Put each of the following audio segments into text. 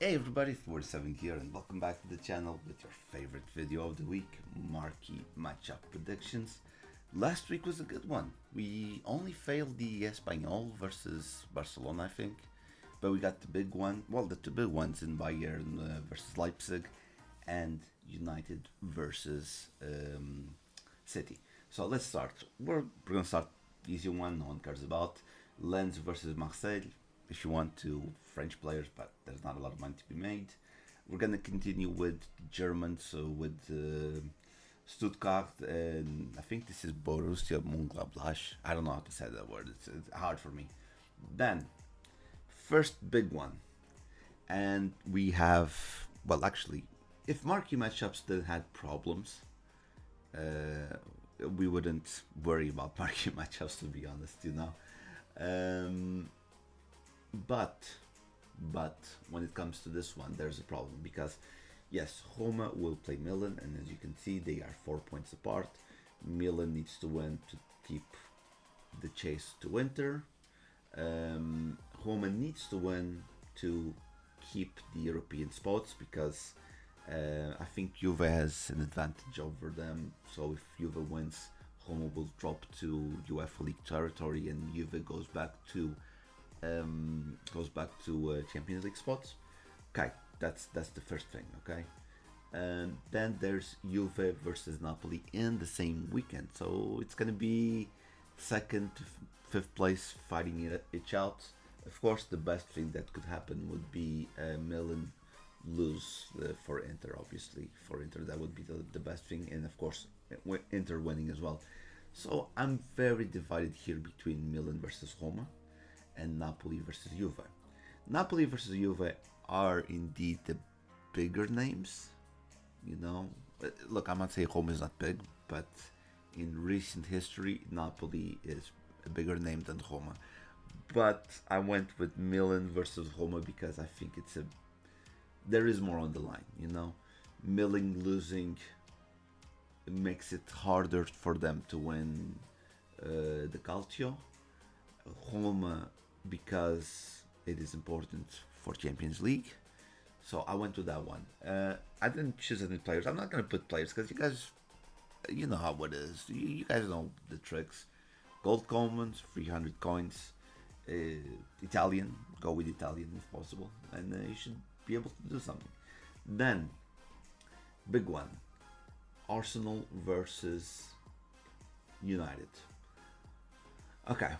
Hey everybody, 47 here and welcome back to the channel with your favorite video of the week, Marquee Matchup predictions. Last week was a good one. We only failed the Espanyol versus Barcelona, I think, but we got the big one, well, the two big ones in Bayern versus Leipzig and United versus City. So let's start. We're gonna start the easy one, no one cares about. Lens versus Marseille. If you want to, French players, but there's not a lot of money to be made. We're gonna continue with Germans, so with Stuttgart, and I think this is Borussia Mönchengladbach. I don't know how to say that word. It's hard for me. Then, first big one, and we have, well, actually, if marquee matchups still had problems, we wouldn't worry about marquee matchups, to be honest. But when it comes to this one, there's a problem because yes, Roma will play Milan, and as you can see, they are 4 points apart. Milan needs to win to keep the chase to Inter. Roma needs to win to keep the European spots because I think Juve has an advantage over them. So if Juve wins, Roma will drop to UEFA League territory, and Juve goes back to Champions League spots. Okay, that's the first thing. Okay, and then there's Juve versus Napoli in the same weekend, so it's gonna be second to fifth place fighting each out. Of course, the best thing that could happen would be Milan lose for Inter. Obviously, for Inter that would be the best thing, and of course Inter winning as well. So I'm very divided here between Milan versus Roma and Napoli versus Juve. Napoli versus Juve are indeed the bigger names. Look, I'm not saying Roma is not big, but in recent history, Napoli is a bigger name than Roma. But I went with Milan versus Roma because I think there is more on the line. Milan losing makes it harder for them to win the Calcio. Roma, because it is important for Champions League. So I went to that one. I didn't choose any players. I'm not going to put players because you guys, you know how it is. You guys know the tricks. Gold commons, 300 coins. Italian, go with Italian if possible. And you should be able to do something. Then, big one. Arsenal versus United. Okay.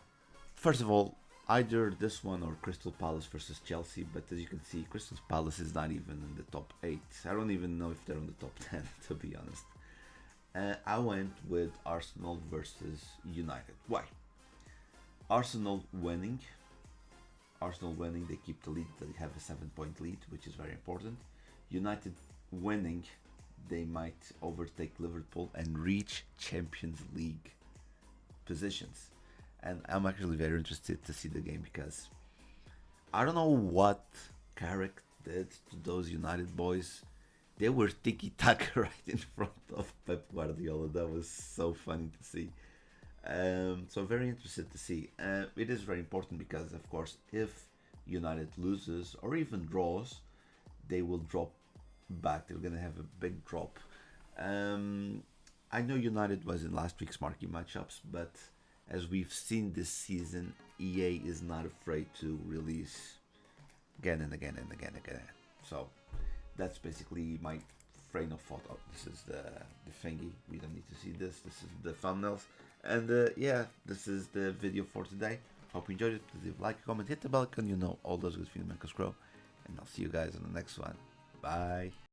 First of all, either this one or Crystal Palace versus Chelsea, but as you can see, Crystal Palace is not even in the top 8. I don't even know if they're in the top 10, to be honest. I went with Arsenal versus United. Why? Arsenal winning, they keep the lead, they have a 7-point lead, which is very important. United winning, they might overtake Liverpool and reach Champions League positions. And I'm actually very interested to see the game because I don't know what Carrick did to those United boys. They were tiki-taka right in front of Pep Guardiola. That was so funny to see. So very interested to see. It is very important because, of course, if United loses or even draws, they will drop back. They're going to have a big drop. I know United was in last week's marquee matchups, but as we've seen this season, EA is not afraid to release again and again and again and again. So that's basically my frame of thought. Oh, this is the thingy. We don't need to see this. This is the thumbnails. And yeah, this is the video for today. Hope you enjoyed it. Please leave a like, comment, hit the bell icon. All those good things make us grow. And I'll see you guys in the next one. Bye.